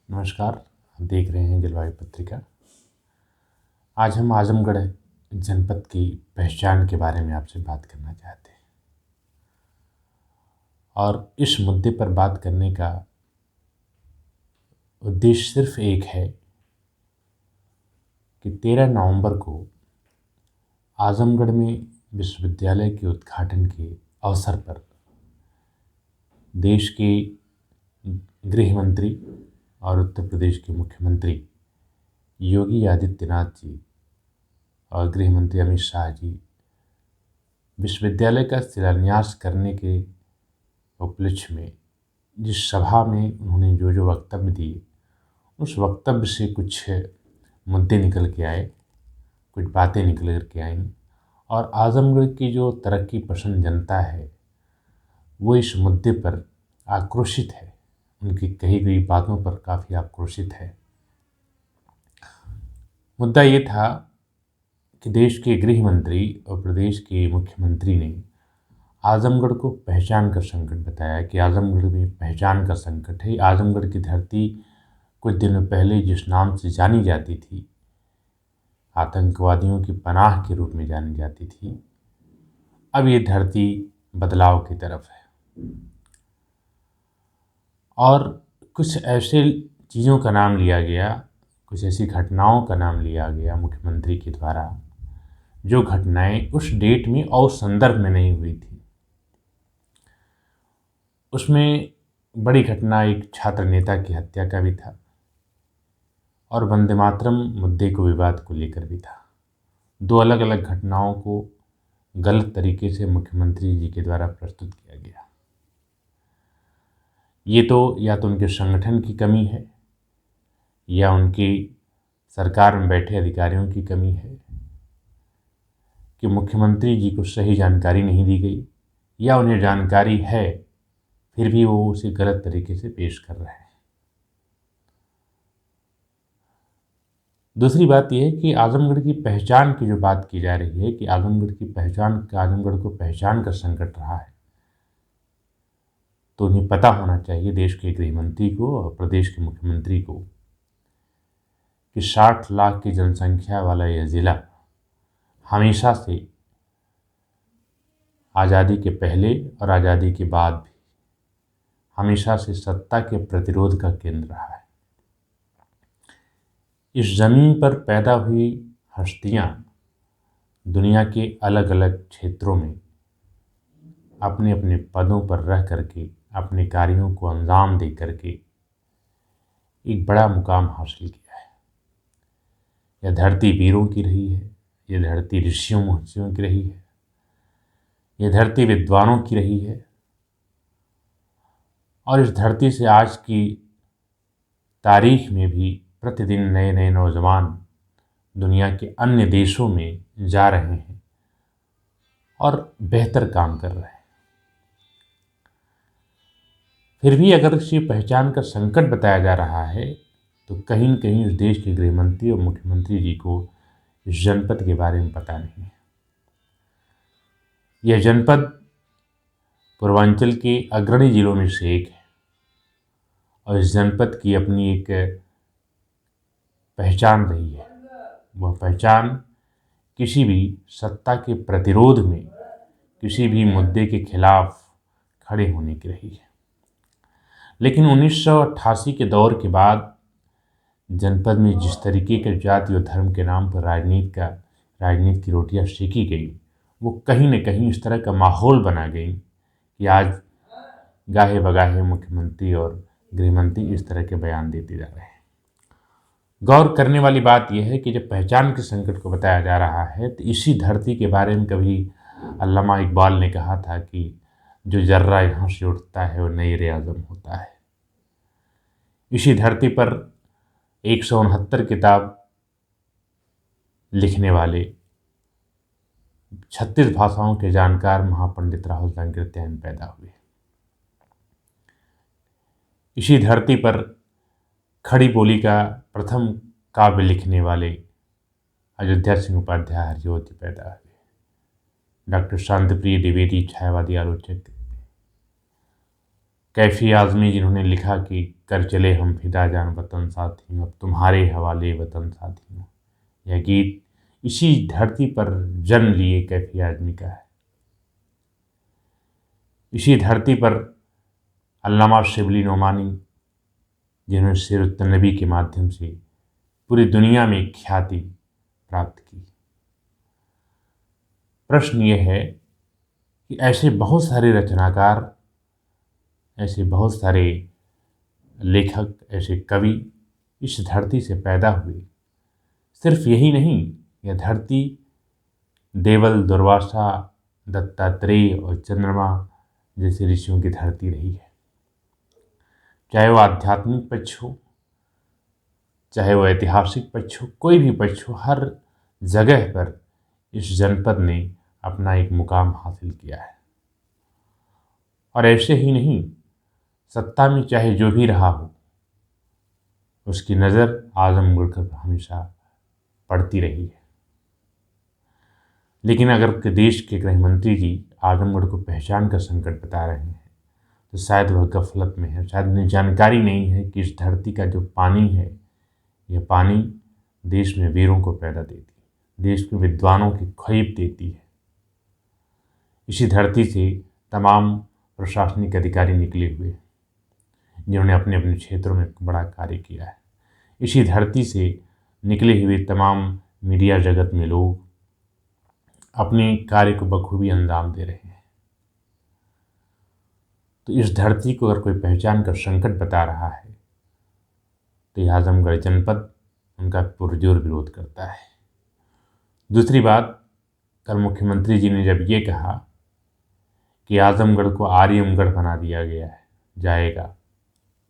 नमस्कार। आप देख रहे हैं जलवायु पत्रिका। आज हम आजमगढ़ जनपद की पहचान के बारे में आपसे बात करना चाहते हैं और इस मुद्दे पर बात करने का उद्देश्य सिर्फ एक है कि 13 नवंबर को आजमगढ़ में विश्वविद्यालय के उद्घाटन के अवसर पर देश के गृह मंत्री और उत्तर प्रदेश के मुख्यमंत्री योगी आदित्यनाथ जी और गृह मंत्री अमित शाह जी विश्वविद्यालय का शिलान्यास करने के उपलक्ष्य में जिस सभा में उन्होंने जो वक्तव्य दिए, उस वक्तव्य से कुछ मुद्दे निकल के आए, कुछ बातें निकल कर के आईं और आजमगढ़ की जो तरक्की पसंद जनता है वो इस मुद्दे पर आक्रोशित है, उनकी कही गई बातों पर काफ़ी आक्रोशित है। मुद्दा ये था कि देश के गृह मंत्री और प्रदेश के मुख्यमंत्री ने आजमगढ़ को पहचान का संकट बताया कि आजमगढ़ में पहचान का संकट है। आजमगढ़ की धरती कुछ दिनों पहले जिस नाम से जानी जाती थी, आतंकवादियों की पनाह के रूप में जानी जाती थी, अब ये धरती बदलाव की तरफ है और कुछ ऐसे चीज़ों का नाम लिया गया, कुछ ऐसी घटनाओं का नाम लिया गया मुख्यमंत्री के द्वारा, जो घटनाएं उस डेट में और संदर्भ में नहीं हुई थी। उसमें बड़ी घटना एक छात्र नेता की हत्या का भी था और वंदे मातरम मुद्दे को विवाद को लेकर भी था। दो अलग अलग घटनाओं को गलत तरीके से मुख्यमंत्री जी के द्वारा प्रस्तुत किया गया। ये तो या तो उनके संगठन की कमी है या उनकी सरकार में बैठे अधिकारियों की कमी है कि मुख्यमंत्री जी को सही जानकारी नहीं दी गई, या उन्हें जानकारी है फिर भी वो उसे गलत तरीके से पेश कर रहे हैं। दूसरी बात यह है कि आजमगढ़ की पहचान की जो बात की जा रही है कि आजमगढ़ को पहचान का संकट रहा है, तो उन्हें पता होना चाहिए, देश के गृह मंत्री को और प्रदेश के मुख्यमंत्री को, कि 60 लाख की जनसंख्या वाला यह ज़िला हमेशा से आज़ादी के पहले और आज़ादी के बाद भी हमेशा से सत्ता के प्रतिरोध का केंद्र रहा है। इस ज़मीन पर पैदा हुई हस्तियाँ दुनिया के अलग अलग क्षेत्रों में अपने अपने पदों पर रह करके अपने कार्यों को अंजाम दे करके एक बड़ा मुकाम हासिल किया है। यह धरती वीरों की रही है, यह धरती ऋषियों महर्षियों की रही है, यह धरती विद्वानों की रही है और इस धरती से आज की तारीख में भी प्रतिदिन नए नए नौजवान दुनिया के अन्य देशों में जा रहे हैं और बेहतर काम कर रहे हैं। फिर भी अगर इसे पहचान का संकट बताया जा रहा है तो कहीं न कहीं उस देश के गृह मंत्री और मुख्यमंत्री जी को इस जनपद के बारे में पता नहीं है। यह जनपद पूर्वांचल के अग्रणी जिलों में से एक है और इस जनपद की अपनी एक पहचान रही है। वह पहचान किसी भी सत्ता के प्रतिरोध में, किसी भी मुद्दे के खिलाफ खड़े होने की रही है। लेकिन 1988 के दौर के बाद जनपद में जिस तरीके के जाति और धर्म के नाम पर राजनीति की रोटियां सेकी गई, वो कहीं न कहीं इस तरह का माहौल बना गई कि आज गाहे बगाहे मुख्यमंत्री और गृहमंत्री इस तरह के बयान देते जा रहे हैं। गौर करने वाली बात यह है कि जब पहचान के संकट को बताया जा रहा है तो इसी धरती के बारे में कभी अल्लामा इकबाल ने कहा था कि जो जर्रा यहाँ से उठता है वो नईर आज़म होता है। इसी धरती पर 169 किताब लिखने वाले 36 भाषाओं के जानकार महापंडित राहुल सांकृत्यायन पैदा हुए। इसी धरती पर खड़ी बोली का प्रथम काव्य लिखने वाले अयोध्या सिंह उपाध्याय हरिज्योति पैदा हुए। डॉक्टर शांतिप्रिय द्विवेदी छायावादी आलोचक, कैफी आज़मी जिन्होंने लिखा कि कर चले हम फिदा जान वतन साथियों, अब तुम्हारे हवाले वतन साथियों। यह गीत इसी धरती पर जन्म लिए कैफी आजमी का है। इसी धरती पर अल्लामा शिबली नोमानी, जिन्होंने सीरत नबी के माध्यम से पूरी दुनिया में ख्याति प्राप्त की। प्रश्न ये है कि ऐसे बहुत सारे रचनाकार, ऐसे बहुत सारे लेखक, ऐसे कवि इस धरती से पैदा हुए। सिर्फ यही नहीं, यह धरती देवल, दुर्वासा, दत्तात्रेय और चंद्रमा जैसे ऋषियों की धरती रही है। चाहे वो आध्यात्मिक पक्ष हो, चाहे वो ऐतिहासिक पक्ष हो, कोई भी पक्ष हो, हर जगह पर इस जनपद ने अपना एक मुकाम हासिल किया है। और ऐसे ही नहीं, सत्ता में चाहे जो भी रहा हो, उसकी नज़र आजमगढ़ पर हमेशा पड़ती रही है। लेकिन अगर के देश के गृह मंत्री जी आजमगढ़ को पहचान का संकट बता रहे हैं, तो शायद वह गफलत में है। शायद उन्हें जानकारी नहीं है कि इस धरती का जो पानी है, यह पानी देश में वीरों को पैदा देती है, देश के विद्वानों की ख्वाब देती है। इसी धरती से तमाम प्रशासनिक अधिकारी निकले हुए जिन्होंने अपने अपने क्षेत्रों में बड़ा कार्य किया है। इसी धरती से निकले हुए तमाम मीडिया जगत में लोग अपने कार्य को बखूबी अंजाम दे रहे हैं। तो इस धरती को अगर कोई पहचान कर संकट बता रहा है, तो यह आजमगढ़ जनपद उनका पुरजोर विरोध करता है। दूसरी बात, कल मुख्यमंत्री जी ने जब ये कहा कि आजमगढ़ को आर्यमगढ़ बना दिया गया है, जाएगा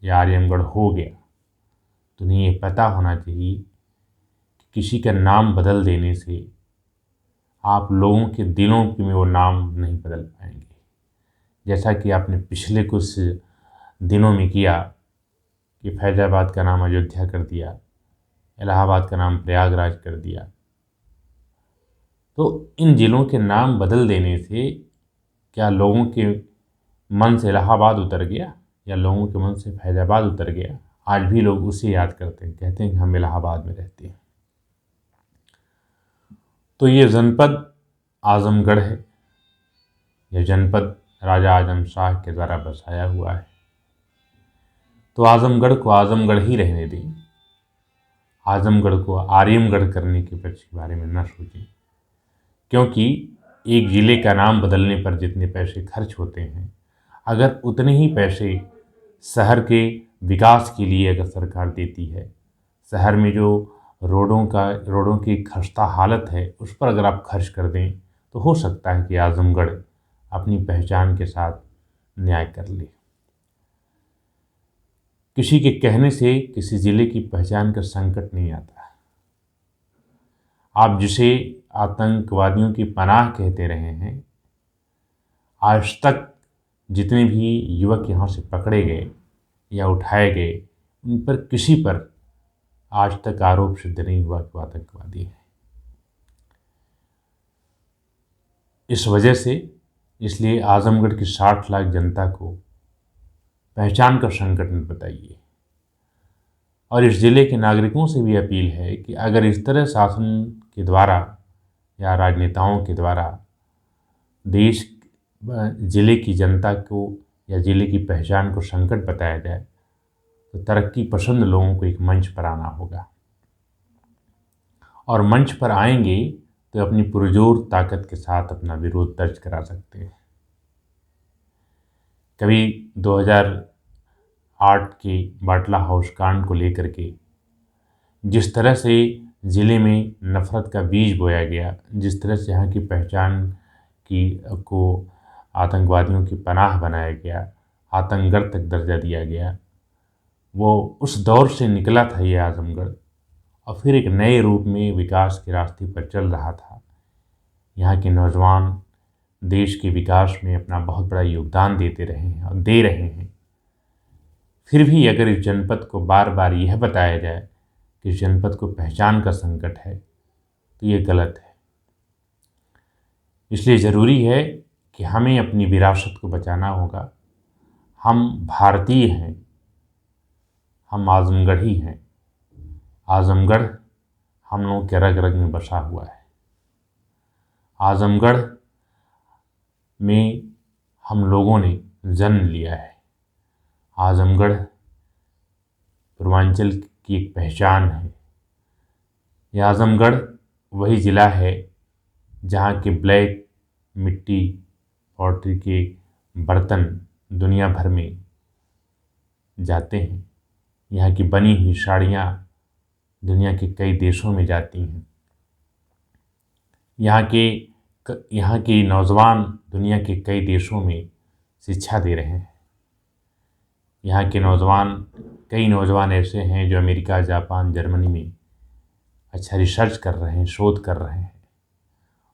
या आर्यमगढ़ हो गया, तो उन्हें ये पता होना चाहिए कि किसी का नाम बदल देने से आप लोगों के दिलों में वो नाम नहीं बदल पाएंगे। जैसा कि आपने पिछले कुछ दिनों में किया कि फैज़ाबाद का नाम अयोध्या कर दिया, इलाहाबाद का नाम प्रयागराज कर दिया। तो इन जिलों के नाम बदल देने से क्या लोगों के मन से इलाहाबाद उतर गया या लोगों के मन से फैज़ाबाद उतर गया? आज भी लोग उसे याद करते हैं, कहते हैं कि हम इलाहाबाद में रहते हैं। तो ये जनपद आजमगढ़ है। यह जनपद राजा आजम शाह के द्वारा बसाया हुआ है। तो आजमगढ़ को आजमगढ़ ही रहने दें। आजमगढ़ को आर्यमगढ़ करने के पक्ष के बारे में न सोचें, क्योंकि एक ज़िले का नाम बदलने पर जितने पैसे खर्च होते हैं, अगर उतने ही पैसे शहर के विकास के लिए अगर सरकार देती है, शहर में जो रोडों की खस्ता हालत है उस पर अगर आप खर्च कर दें, तो हो सकता है कि आजमगढ़ अपनी पहचान के साथ न्याय कर ले। किसी के कहने से किसी ज़िले की पहचान का संकट नहीं आता। आप जिसे आतंकवादियों की पनाह कहते रहे हैं, आज तक जितने भी युवक यहाँ से पकड़े गए या उठाए गए, उन पर किसी पर आज तक आरोप सिद्ध नहीं हुआ कि वो आतंकवादी है। इस वजह से इसलिए आजमगढ़ की 60 लाख जनता को पहचान का संकट मत बताइए। और इस ज़िले के नागरिकों से भी अपील है कि अगर इस तरह शासन के द्वारा या राजनेताओं के द्वारा देश ज़िले की जनता को या ज़िले की पहचान को संकट बताया जाए, तो तरक्की पसंद लोगों को एक मंच पर आना होगा। और मंच पर आएंगे तो अपनी पुरजोर ताकत के साथ अपना विरोध दर्ज करा सकते हैं। कभी 2008 के बाटला हाउस कांड को लेकर के जिस तरह से ज़िले में नफ़रत का बीज बोया गया, जिस तरह से यहाँ की पहचान को आतंकवादियों की पनाह बनाया गया, आतंकगढ़ तक दर्जा दिया गया, वो उस दौर से निकला था ये आजमगढ़, और फिर एक नए रूप में विकास के रास्ते पर चल रहा था। यहाँ के नौजवान देश के विकास में अपना बहुत बड़ा योगदान देते रहे हैं और दे रहे हैं। फिर भी अगर इस जनपद को बार बार यह बताया जाए कि इस जनपद को पहचान का संकट है, तो ये गलत है। इसलिए ज़रूरी है कि हमें अपनी विरासत को बचाना होगा। हम भारतीय हैं, हम आजमगढ़ी हैं। आजमगढ़ हम लोगों के रग रग में बसा हुआ है। आजमगढ़ में हम लोगों ने जन्म लिया है। आजमगढ़ पूर्वांचल की एक पहचान है। यह आजमगढ़ वही ज़िला है जहाँ के ब्लैक मिट्टी पॉटरी के बर्तन दुनिया भर में जाते हैं। यहाँ की बनी हुई साड़ियाँ दुनिया के कई देशों में जाती हैं। यहाँ के नौजवान दुनिया के कई देशों में शिक्षा दे रहे हैं। यहाँ के कई नौजवान ऐसे हैं जो अमेरिका, जापान, जर्मनी में अच्छा रिसर्च कर रहे हैं, शोध कर रहे हैं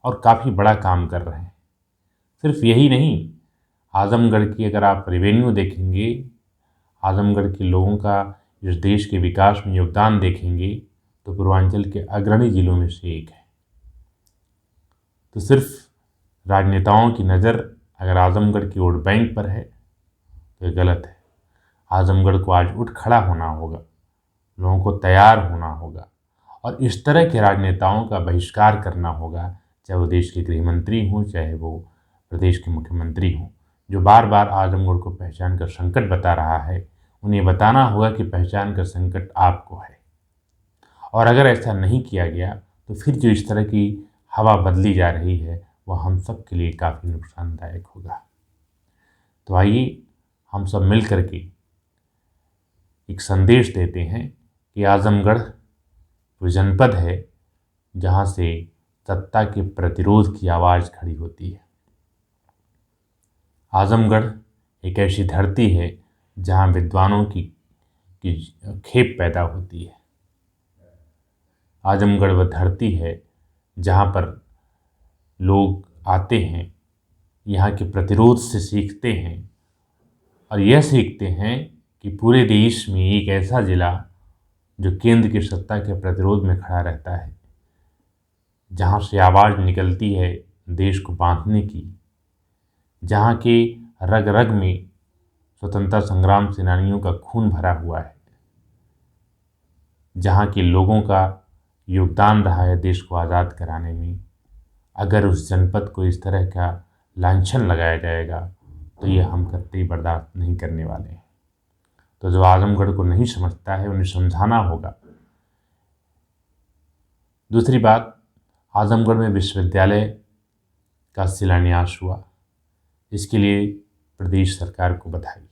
और काफ़ी बड़ा काम कर रहे हैं। सिर्फ यही नहीं, आजमगढ़ की अगर आप रेवेन्यू देखेंगे, आजमगढ़ के लोगों का इस देश के विकास में योगदान देखेंगे तो पूर्वांचल के अग्रणी जिलों में से एक है। तो सिर्फ राजनेताओं की नज़र अगर आजमगढ़ की वोट बैंक पर है तो ये गलत है। आजमगढ़ को आज उठ खड़ा होना होगा, लोगों को तैयार होना होगा और इस तरह के राजनेताओं का बहिष्कार करना होगा, चाहे वो देश के गृह मंत्री हों, चाहे वो प्रदेश के मुख्यमंत्री हों, जो बार बार आजमगढ़ को पहचान कर संकट बता रहा है। उन्हें बताना होगा कि पहचान कर संकट आपको है, और अगर ऐसा नहीं किया गया तो फिर जो इस तरह की हवा बदली जा रही है वह हम सब के लिए काफ़ी नुकसानदायक होगा। तो आइए हम सब मिल कर के एक संदेश देते हैं कि आजमगढ़ वो जनपद है जहाँ से सत्ता के प्रतिरोध की आवाज़ खड़ी होती है। आजमगढ़ एक ऐसी धरती है जहाँ विद्वानों की खेप पैदा होती है। आजमगढ़ वह धरती है जहाँ पर लोग आते हैं, यहाँ के प्रतिरोध से सीखते हैं और यह सीखते हैं कि पूरे देश में एक ऐसा ज़िला जो केंद्र की सत्ता के प्रतिरोध में खड़ा रहता है, जहाँ से आवाज़ निकलती है देश को बांधने की, जहाँ के रग रग में स्वतंत्रता संग्राम सेनानियों का खून भरा हुआ है, जहाँ के लोगों का योगदान रहा है देश को आज़ाद कराने में। अगर उस जनपद को इस तरह का लांछन लगाया जाएगा तो ये हम कतई बर्दाश्त नहीं करने वाले हैं। तो जो आजमगढ़ को नहीं समझता है उन्हें समझाना होगा। दूसरी बात, आजमगढ़ में विश्वविद्यालय का शिलान्यास हुआ, इसके लिए प्रदेश सरकार को बधाई।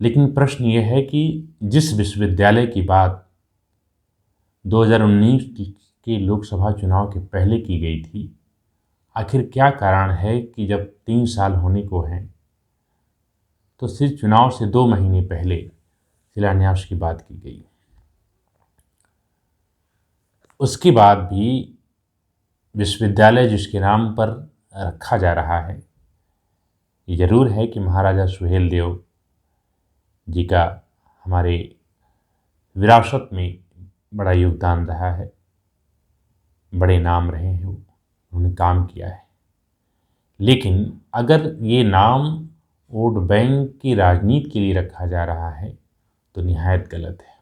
लेकिन प्रश्न ये है कि जिस विश्वविद्यालय की बात 2019 के लोकसभा चुनाव के पहले की गई थी, आखिर क्या कारण है कि जब 3 साल होने को हैं तो सिर्फ चुनाव से 2 महीने पहले शिलान्यास की बात की गई। उसके बाद भी विश्वविद्यालय जिसके नाम पर रखा जा रहा है, ये ज़रूर है कि महाराजा सुहेलदेव जी का हमारे विरासत में बड़ा योगदान रहा है, बड़े नाम रहे हैं, उन्होंने काम किया है। लेकिन अगर ये नाम वोट बैंक की राजनीति के लिए रखा जा रहा है तो निहायत गलत है।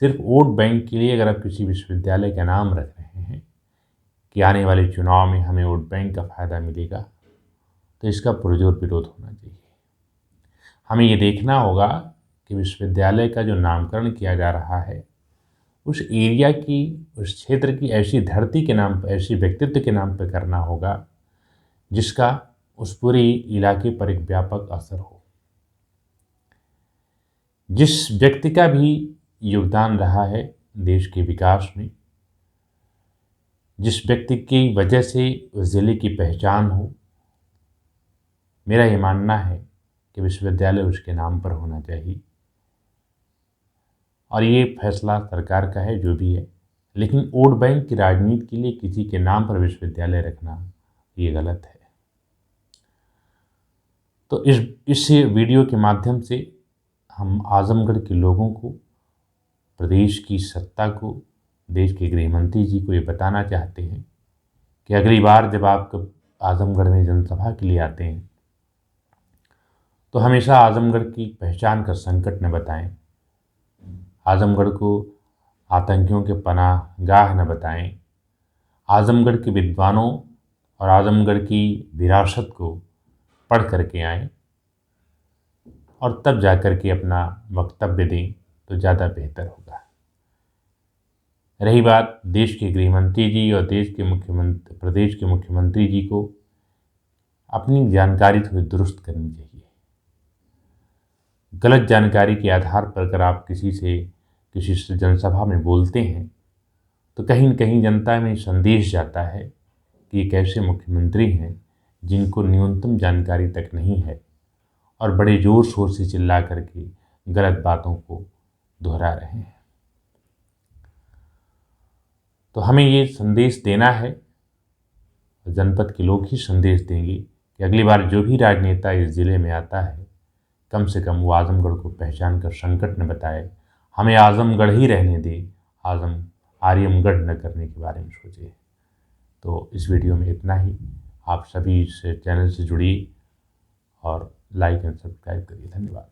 सिर्फ वोट बैंक के लिए अगर आप किसी विश्वविद्यालय का नाम रख रहे हैं कि आने वाले चुनाव में हमें वोट बैंक का फ़ायदा मिलेगा, तो इसका पुरजोर विरोध होना चाहिए। हमें ये देखना होगा कि विश्वविद्यालय का जो नामकरण किया जा रहा है उस एरिया की, उस क्षेत्र की ऐसी धरती के नाम पर, ऐसी व्यक्तित्व के नाम पर करना होगा जिसका उस पूरे इलाके पर एक व्यापक असर हो। जिस व्यक्ति का भी योगदान रहा है देश के विकास में, जिस व्यक्ति की वजह से उस ज़िले की पहचान हो, मेरा ये मानना है कि विश्वविद्यालय उसके नाम पर होना चाहिए। और ये फैसला सरकार का है जो भी है, लेकिन वोट बैंक की राजनीति के लिए किसी के नाम पर विश्वविद्यालय रखना ये गलत है। तो इस वीडियो के माध्यम से हम आजमगढ़ के लोगों को, प्रदेश की सत्ता को, देश के गृह मंत्री जी को ये बताना चाहते हैं कि अगली बार जब आप आजमगढ़ में जनसभा के लिए आते हैं तो हमेशा आजमगढ़ की पहचान का संकट न बताएं, आजमगढ़ को आतंकियों के पनाहगाह न बताएं। आजमगढ़ के विद्वानों और आजमगढ़ की विरासत को पढ़ करके आएं और तब जाकर के अपना वक्तव्य दें तो ज़्यादा बेहतर होगा। रही बात देश के गृहमंत्री जी और प्रदेश के मुख्यमंत्री जी को अपनी जानकारी थोड़ी दुरुस्त करनी चाहिए। गलत जानकारी के आधार पर अगर आप किसी से जनसभा में बोलते हैं तो कहीं न कहीं जनता में संदेश जाता है कि एक ऐसे मुख्यमंत्री हैं जिनको न्यूनतम जानकारी तक नहीं है और बड़े ज़ोर शोर से चिल्ला करके गलत बातों को दोहरा रहे हैं। तो हमें ये संदेश देना है, जनपद के लोग ही संदेश देंगे कि अगली बार जो भी राजनेता इस ज़िले में आता है कम से कम वो आजमगढ़ को पहचान कर संकट न बताए, हमें आजमगढ़ ही रहने दे, आर्यमगढ़ न करने के बारे में सोचे। तो इस वीडियो में इतना ही। आप सभी इस चैनल से जुड़िए और लाइक एंड सब्सक्राइब करिए। धन्यवाद।